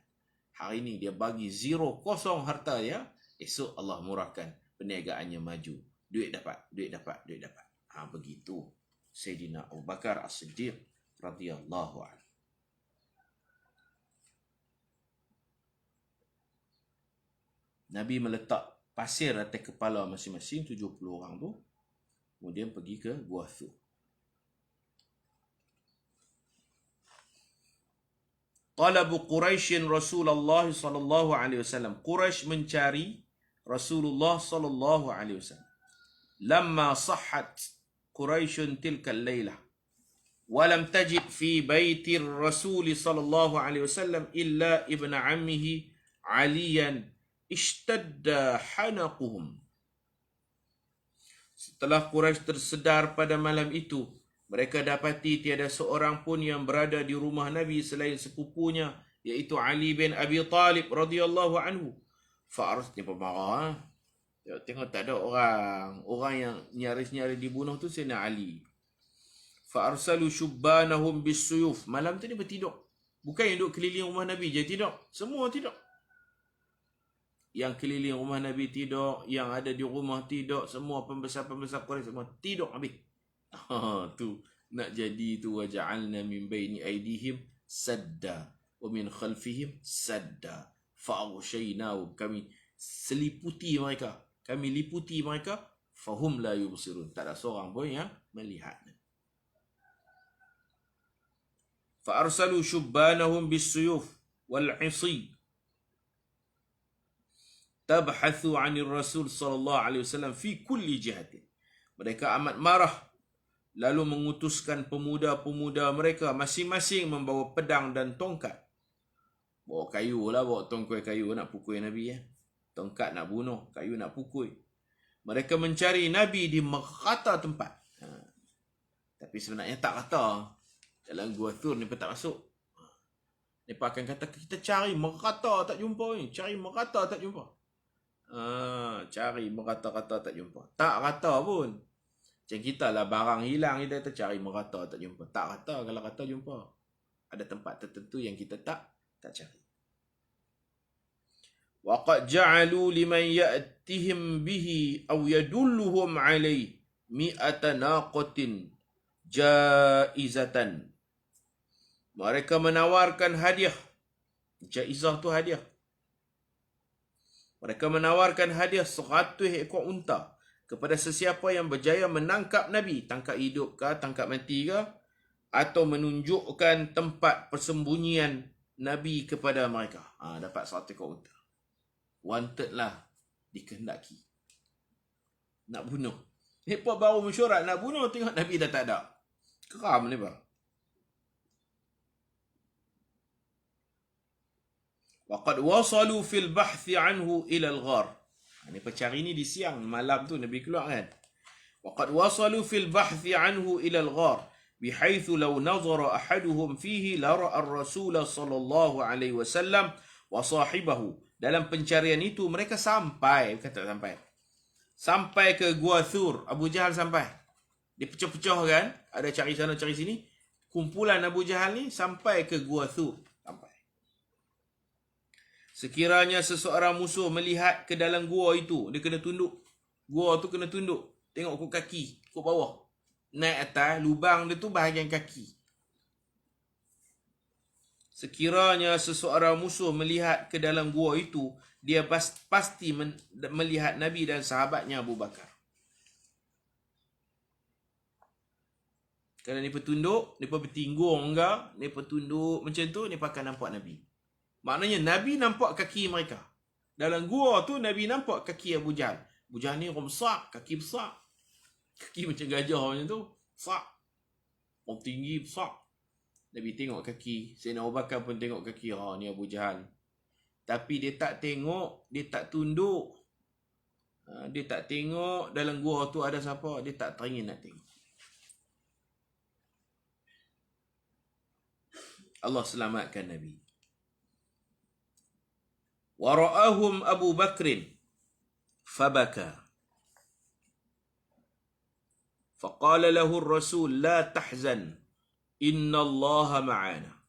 Hari ni dia bagi zero, kosong harta dia. Esok Allah murahkan, perniagaannya maju. Duit dapat. Begitu Sayyidina Abu Bakar As-Siddiq radhiyallahu anhu. Nabi meletak pasir atas kepala masing-masing 70 orang tu. Kemudian pergi ke Gua Thur. Talabu Quraisyin Rasulullah sallallahu alaihi wasallam. Quraisy mencari Rasulullah sallallahu alaihi wasallam. Lamma sahhat Quraisyun tilka al-lailah wa lam tajid fi baiti Rasul sallallahu alaihi wasallam illa ibn ammihi Aliyan ishtadda hanaquhum. Setelah Quraisy tersedar pada malam itu, mereka dapati tiada seorang pun yang berada di rumah Nabi selain sepupunya, iaitu Ali bin Abi Talib radhiyallahu anhu. Fa'arus ni pemarah. Tengok tak ada orang. Orang yang nyaris-nyaris dibunuh tu Sayyidina Ali. Fa'arsalu syubbanahum bisuyuf. Malam tu dia bertidur. Bukan yang duduk keliling rumah Nabi je tidur. Semua tidur. Yang keliling rumah Nabi tidur, yang ada di rumah tidur, semua pembesar-pembesar Quraisy semua tidur habis. Tu nak jadi tu, waja'alna min baini aydihim sadda wa min khalfihim sadda fa'aghshaynahum, kami seliputi mereka, kami liputi mereka, fahum la yubsirun, tak ada seorang pun yang melihat. Fa arsalu shubbanahum bis-suyuf wal 'isi tabhathu 'anil Rasul sallallahu alaihi wasallam fi kulli jihatin. Mereka amat marah, lalu mengutuskan pemuda-pemuda mereka masing-masing membawa pedang dan tongkat. Bawa kayu lah, bawa tongkat kayu nak pukul Nabi ya. Tongkat nak bunuh, kayu nak pukul. Mereka mencari Nabi di merata tempat. Tapi sebenarnya tak rata. Dalam Gua Thur ni pun tak masuk. Mereka akan kata kita cari merata tak jumpa ni. Cari merata tak jumpa. Cari merata-rata tak jumpa. Tak rata pun. Macam kita lah barang hilang, kita cari merata tak jumpa. Tak rata, kalau rata jumpa. Ada tempat tertentu yang kita tak cari. Wa qad ja'alu liman ya'tihim bihi aw yadulluhum 'alayhi mi'ata naqatin jaizatan. Mereka menawarkan hadiah. Jaizah tu hadiah. Mereka menawarkan hadiah 100 ekor unta kepada sesiapa yang berjaya menangkap Nabi, tangkap hidup ke, tangkap mati ke, atau menunjukkan tempat persembunyian Nabi kepada mereka. Dapat 100 ekor unta. Wanted lah, dikehendaki. Nak bunuh. Mereka baru mesyuarat nak bunuh, tengok Nabi dah tak ada. Keram ni bah. Waqad wasalu fil bahthi anhu ila al-ghar. Ini pencari ni di siang, malam tu Nabi keluar kan. Waqad wasalu fil bahthi anhu ila al-ghar bihaitsu law nazara ahaduhum fihi la ra'a ar-rasul sallallahu alaihi wasallam wa sahibahu. Dalam pencarian itu mereka sampai, kata sampai ke Gua Thur. Abu Jahal sampai. Dia pecah-pecah kan, ada cari sana cari sini. Kumpulan Abu Jahal ni sampai ke Gua Thur. Sekiranya seseorang musuh melihat ke dalam gua itu, dia kena tunduk. Gua tu kena tunduk. Tengok ke kaki, ke bawah. Naik atas, lubang dia tu bahagian kaki. Sekiranya seseorang musuh melihat ke dalam gua itu, dia pasti melihat Nabi dan sahabatnya Abu Bakar. Kalau mereka tunduk, mereka bertinggung enggak, mereka tunduk macam tu, mereka akan nampak Nabi. Maknanya Nabi nampak kaki mereka. Dalam gua tu Nabi nampak kaki Abu Jahal. Abu Jahal ni orang besar, kaki besar. Kaki macam gajah macam tu, besar. Orang tinggi, besar. Nabi tengok kaki. Sayyidina Abu Bakar pun tengok kaki. Ni Abu Jahal. Tapi dia tak tengok, dia tak tunduk. Dia tak tengok dalam gua tu ada siapa. Dia tak teringin nak tengok. Allah selamatkan Nabi. Wara'ahum Abu Bakrin fabaka. Faqala lahu ar-rasul la tahzan inna Allah ma'ana.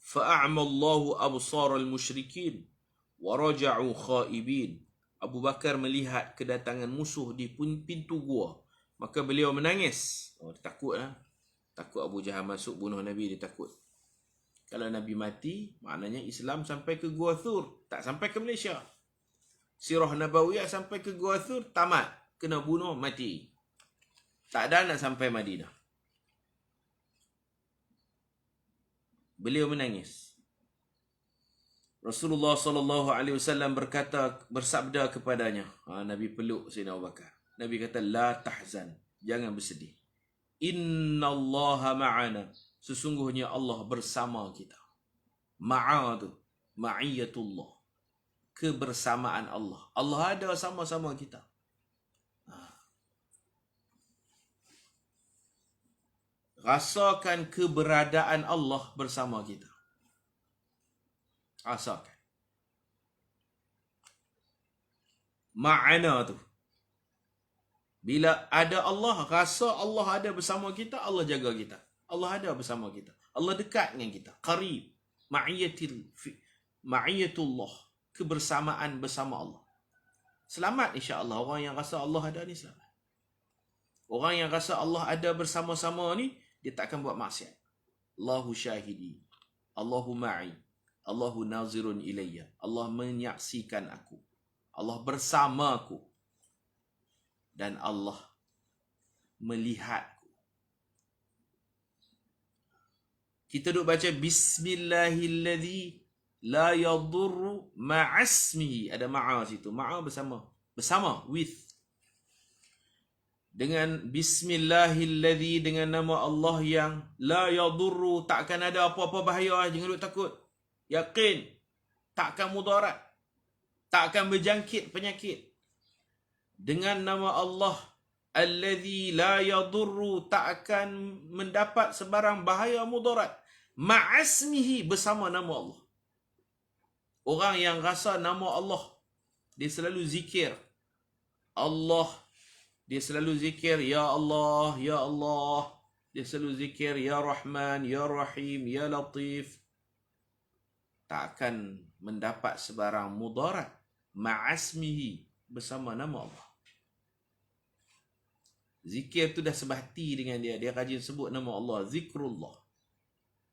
Fa'a'ma Allahu absar al-musyrikin wa raja'u khaibin. Abu Bakar melihat kedatangan musuh di pintu gua, maka beliau menangis. Dia takut lah. Takut Abu Jahal masuk bunuh Nabi, dia takut. Kalau Nabi mati, maknanya Islam sampai ke Gua Thur, tak sampai ke Malaysia. Sirah Nabawiyah sampai ke Gua Thur, tamat. Kena bunuh, mati. Tak ada nak sampai Madinah. Beliau menangis. Rasulullah SAW bersabda kepadanya. Nabi peluk Sayyidina Abu Bakar. Nabi kata, la tahzan. Jangan bersedih. Inna Allaha ma'ana. Sesungguhnya Allah bersama kita. Ma'a tu, ma'iyatullah. Kebersamaan Allah. Allah ada sama-sama kita. Rasakan keberadaan Allah bersama kita. Rasakan. Ma'ana tu. Bila ada Allah, rasa Allah ada bersama kita, Allah jaga kita. Allah ada bersama kita. Allah dekat dengan kita. Qarib. Ma'iyatullah. Kebersamaan bersama Allah. Selamat insya-Allah. Orang yang rasa Allah ada ni selamat. Orang yang rasa Allah ada bersama-sama ni, dia tak akan buat maksiat. Allahu syahidi. Allahu ma'i. Allahu nazirun ilayya. Allah menyaksikan aku. Allah bersama aku. Dan Allah melihat. Kita duk baca Bismillahilladzi la yadurru ma'asmihi. Ada ma'a situ. Ma'a bersama. Bersama. With. Dengan Bismillahilladzi, dengan nama Allah yang la yadurru, takkan ada apa-apa bahaya. Jangan duk takut. Yakin. Takkan mudarat. Takkan berjangkit penyakit. Dengan nama Allah alladzi la yadurru, tak akan mendapat sebarang bahaya mudarat. Ma'asmihi, bersama nama Allah. Orang yang rasa nama Allah, dia selalu zikir Allah, Dia selalu zikir, Ya Allah, Ya Allah. Dia selalu zikir, Ya Rahman, Ya Rahim, Ya Latif. Tak akan mendapat sebarang mudarat. Ma'asmihi, bersama nama Allah. Zikir tu dah sebahti dengan dia. Dia rajin sebut nama Allah. Zikrullah.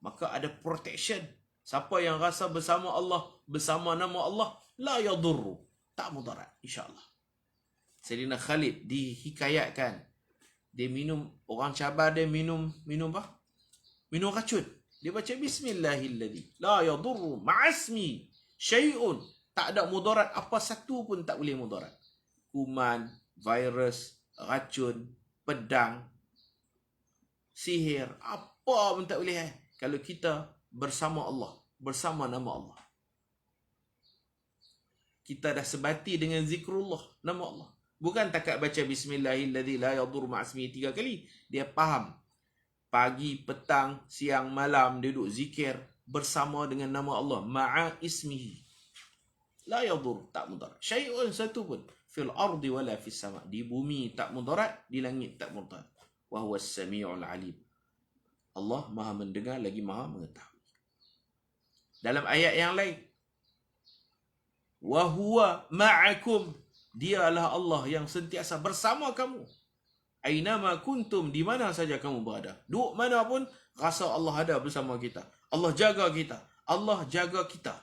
Maka ada protection. Siapa yang rasa bersama Allah, bersama nama Allah, la yadurru. Tak mudarat, insyaAllah. Sayyidina Khalid dihikayatkan. Dia minum, orang cabar dia minum apa? Minum racun. Dia baca Bismillahilladzi la yadurru ma'asmi syai'un. Tak ada mudarat, apa satu pun tak boleh mudarat. Kuman, virus, racun, pedang, sihir, apa pun tak boleh. Kalau kita bersama Allah, bersama nama Allah. Kita dah sebati dengan zikrullah, nama Allah. Bukan takat baca Bismillahilladzi la yadur ma'asmi 3 kali. Dia faham. Pagi, petang, siang, malam dia duduk zikir bersama dengan nama Allah. Ma'a ismihi. La yadur, tak mudarat. Syai'un satu pun. Fil ardi wala fis sama'. Di bumi tak mudarat, di langit tak mudarat. Wa huwas sami'ul alim. Allah maha mendengar lagi maha mengetahui. Dalam ayat yang lain. Wa huwa ma'akum. Dialah Allah yang sentiasa bersama kamu. Ainama kuntum, di mana saja kamu berada. Duk mana pun, rasa Allah ada bersama kita. Allah jaga kita. Allah jaga kita.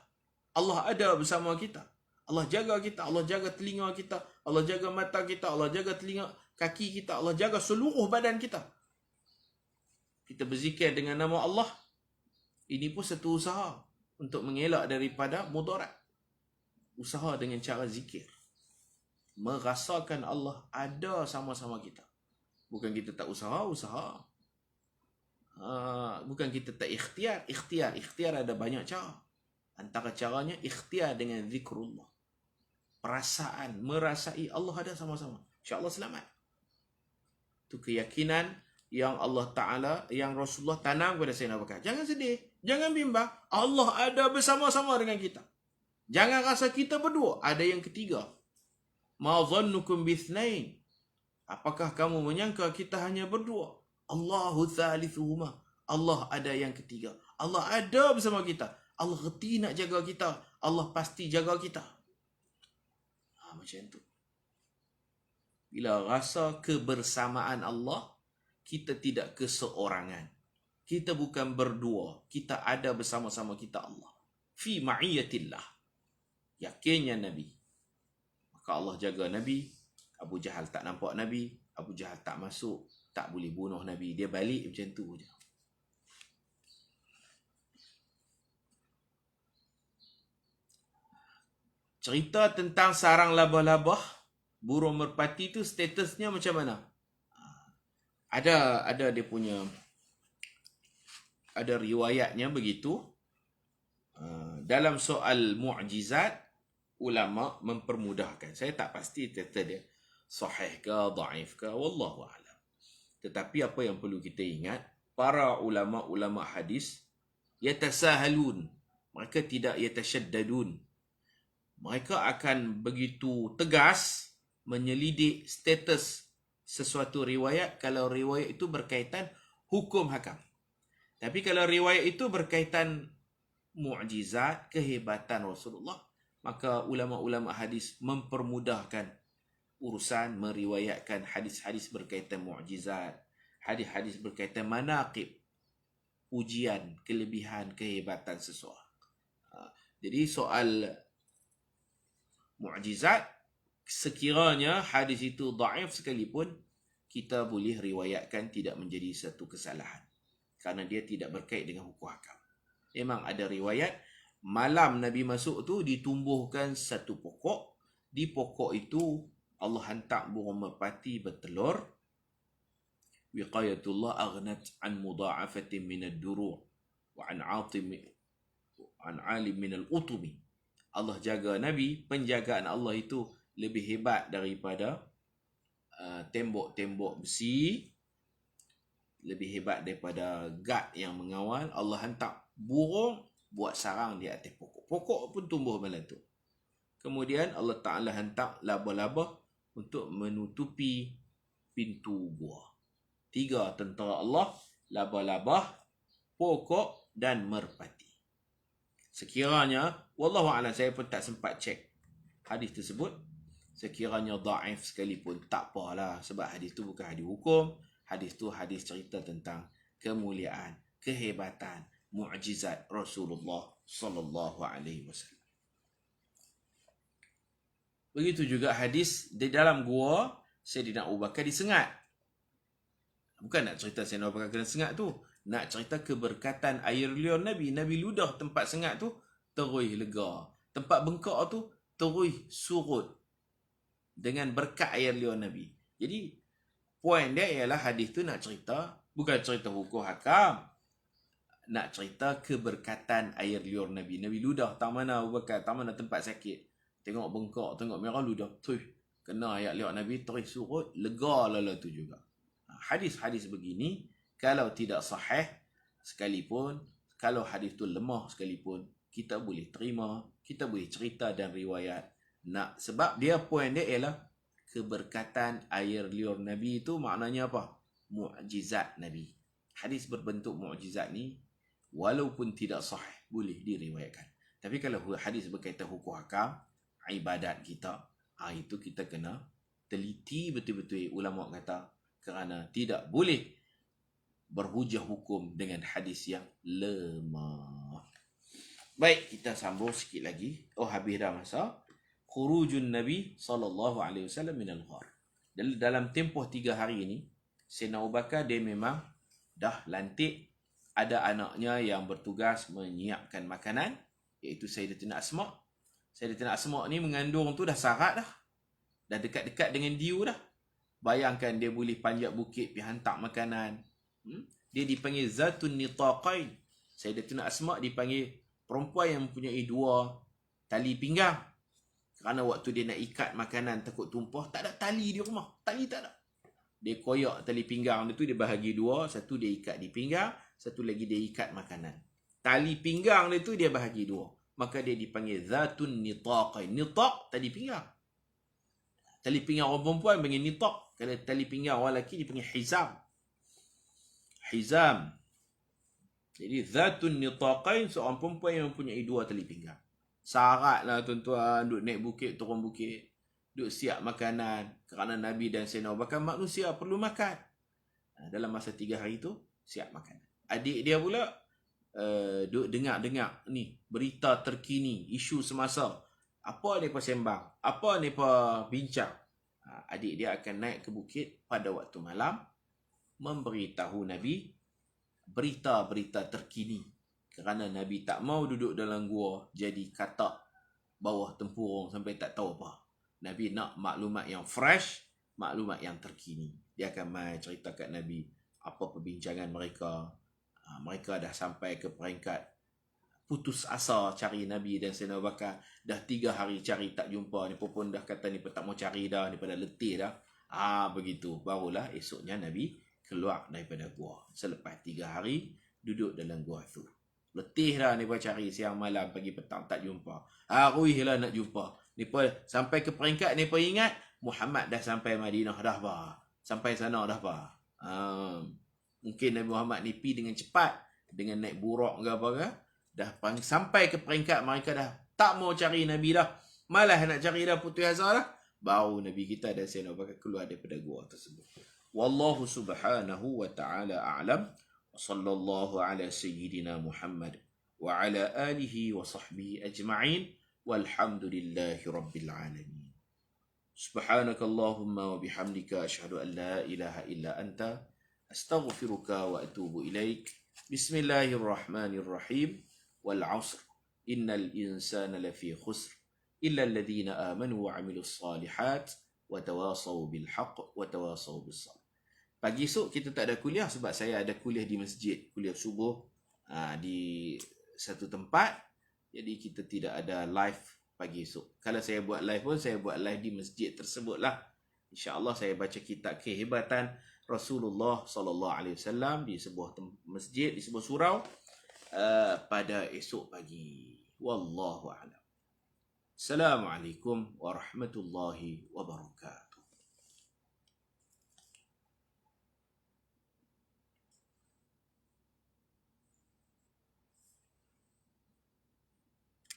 Allah ada bersama kita. Allah jaga kita. Allah jaga telinga kita. Allah jaga mata kita. Allah jaga telinga kaki kita. Allah jaga seluruh badan kita. Kita berzikir dengan nama Allah. Ini pun satu usaha untuk mengelak daripada mudarat. Usaha dengan cara zikir. Merasakan Allah ada sama-sama kita. Bukan kita tak usaha. Bukan kita tak ikhtiar. Ikhtiar ada banyak cara. Antara caranya ikhtiar dengan zikrullah. Perasaan, merasai Allah ada sama-sama. InsyaAllah selamat. Itu keyakinan yang Allah Ta'ala, yang Rasulullah tanam kepada Sayyidina Abu Bakar. Jangan sedih, jangan bimbang. Allah ada bersama-sama dengan kita. Jangan rasa kita berdua, ada yang ketiga. Ma dhannukum bithnain. Apakah kamu menyangka kita hanya berdua? Allahu thalithuhuma. Allah ada yang ketiga. Allah ada bersama kita. Allah reti nak jaga kita. Allah pasti jaga kita. Macam tu. Bila rasa kebersamaan Allah, kita tidak keseorangan. Kita bukan berdua. Kita ada bersama-sama kita Allah. Fi ma'iyatillah. Yakinnya Nabi. Maka Allah jaga Nabi. Abu Jahal tak nampak Nabi. Abu Jahal tak masuk. Tak boleh bunuh Nabi. Dia balik macam tu je. Cerita tentang sarang labah-labah, burung merpati tu statusnya macam mana? Ada dia punya, ada riwayatnya begitu. Dalam soal mu'jizat, ulama mempermudahkan. Saya tak pasti kata dia sahih ke, dhaif ke, wallahu a'lam. Tetapi apa yang perlu kita ingat, para ulama-ulama hadis yatasahalun. Mereka tidak yatasyaddadun. Mereka akan begitu tegas menyelidik status sesuatu riwayat kalau riwayat itu berkaitan hukum hakam. Tapi kalau riwayat itu berkaitan mu'jizat, kehebatan Rasulullah, maka ulama-ulama hadis mempermudahkan urusan meriwayatkan hadis-hadis berkaitan mu'jizat, hadis-hadis berkaitan manaqib, ujian, kelebihan, kehebatan seseorang. Jadi soal mu'jizat, sekiranya hadis itu dhaif sekalipun, kita boleh riwayatkan tidak menjadi satu kesalahan. Kerana dia tidak berkait dengan hukum hakam. Memang ada riwayat, malam Nabi masuk tu ditumbuhkan satu pokok. Di pokok itu Allah hantar burung merpati bertelur. Wiqayatullah aghnat an mudha'afatin minad duru' wa an 'alim minal utumi. Allah jaga Nabi, penjagaan Allah itu lebih hebat daripada tembok-tembok besi, lebih hebat daripada guard yang mengawal. Allah hantar burung buat sarang di atas pokok. Pokok pun tumbuh malam tu. Kemudian Allah Ta'ala hantar laba-laba untuk menutupi pintu gua. 3 tentera Allah, labah-labah, pokok dan merpati. Sekiranya, wallahu a'lam, saya pun tak sempat cek hadis tersebut. Sekiranya dhaif sekalipun, tak apalah. Sebab hadis tu bukan hadis hukum. Hadis tu hadis cerita tentang kemuliaan, kehebatan, mukjizat Rasulullah sallallahu alaihi wasallam. Begitu juga hadis di dalam gua Sayyidina Abu Bakar disengat. Bukan nak cerita Sayyidina Abu Bakar kena sengat tu. Nak cerita keberkatan air liur Nabi. Nabi ludah tempat sengat tu, terus lega. Tempat bengkak tu, terus surut. Dengan berkat air liur Nabi. Jadi, poin dia ialah hadis tu nak cerita, bukan cerita hukum hakam. Nak cerita keberkatan air liur Nabi. Nabi ludah, tak mana Abu Bakar, tak mana tempat sakit. Tengok bengkak, tengok merah ludah. Tuh, kena ayat liur Nabi, terus surut, lega lah tu juga. Hadis-hadis begini, kalau tidak sahih sekalipun, kalau hadis tu lemah sekalipun, kita boleh terima, kita boleh cerita dan riwayat. Sebab dia poin dia ialah keberkatan air liur Nabi itu maknanya apa? Mukjizat Nabi. Hadis berbentuk mukjizat ni walaupun tidak sahih boleh diriwayatkan. Tapi kalau hadis berkaitan hukum hakam, ibadat kita, itu kita kena teliti betul-betul. Ulama kata kerana tidak boleh berhujah hukum dengan hadis yang lemah. Baik, kita sambung sikit lagi. Habis dah masa. Khurujun Nabi sallallahu alaihi wasallam minal ghar. Dalam tempoh 3 hari ini, Sayyidina Abu Bakar dia memang dah lantik. Ada anaknya yang bertugas menyiapkan makanan, iaitu Sayyidatina Asma. Sayyidatina Asma ni mengandung tu dah sarat dah. Dah dekat-dekat dengan Diu dah. Bayangkan dia boleh panjat bukit pergi hantar makanan. Dia dipanggil Zatun Nitaqain. Sayyidatina Asma dipanggil perempuan yang mempunyai 2 tali pinggang. Kerana waktu dia nak ikat makanan takut tumpah, tak ada tali di rumah. Tali tak ada. Dia koyak tali pinggang dia tu, dia bahagi 2. Satu dia ikat di pinggang, satu lagi dia ikat makanan. Tali pinggang dia tu dia bahagi 2. Maka dia dipanggil Zatun Nitaqain. Nitaq, tali pinggang. Tali pinggang orang perempuan panggil nitaq. Kalau tali pinggang orang lelaki dipanggil hizam. Hizam. Jadi Zatun Nitaqain, seorang perempuan yang mempunyai 2 tali pinggang. Sarat lah tuan-tuan, duk naik bukit, turun bukit. Duk siap makanan. Kerana Nabi dan Sayyidina Abu Bakar manusia perlu makan. Dalam masa 3 hari tu, siap makan. Adik dia pula, duk dengar-dengar ni, berita terkini, isu semasa. Apa mereka sembang? Apa mereka bincang? Adik dia akan naik ke bukit pada waktu malam, memberitahu Nabi berita-berita terkini. Kerana Nabi tak mau duduk dalam gua jadi katak bawah tempurung sampai tak tahu apa. Nabi nak maklumat yang fresh, maklumat yang terkini. Dia akan mai cerita kat Nabi apa perbincangan mereka. Mereka dah sampai ke peringkat putus asa cari Nabi dan Sayyidina Abu Bakar. Dah 3 hari cari tak jumpa. Ni pun dah kata ni tak mau cari dah. Ni pada letih dah. Begitu. Barulah esoknya Nabi keluar daripada gua. Selepas 3 hari duduk dalam gua tu. Letih dah ni pun cari siang malam pagi petang tak jumpa. Ruih lah nak jumpa. Ni pun sampai ke peringkat ni pun ingat Muhammad dah sampai Madinah dah bah. Sampai sana dah bah. Mungkin Nabi Muhammad ni pi dengan cepat, dengan naik buruk ke apa ke. Dah sampai ke peringkat mereka dah tak mau cari Nabi dah. Malah nak cari dah putus asa dah. Baru Nabi kita dan Sayyidina Abu Bakar keluar daripada gua tersebut. Wallahu subhanahu wa ta'ala a'lam. Wa sallallahu ala sayyidina Muhammad wa ala alihi wa sahbihi ajma'in. Walhamdulillahi rabbil alamin. Subhanakallahumma wa bihamdika ashhadu an la ilaha illa anta astaghfiruka wa atubu ilaik. Bismillahirrahmanirrahim. والعصر إن الإنسان لفي خسر إلا الذين آمنوا وعملوا الصالحات وتواصوا بالحق وتواصوا بالصبر. Pagi esok kita tak ada kuliah sebab saya ada kuliah di masjid, kuliah subuh di satu tempat. Jadi kita tidak ada live pagi esok. Kalau saya buat live pun, saya buat live di masjid tersebut lah. InsyaAllah saya baca kitab kehebatan Rasulullah SAW di sebuah masjid, di sebuah surau. Pada esok pagi. Wallahu a'lam. Assalamualaikum warahmatullahi wabarakatuh.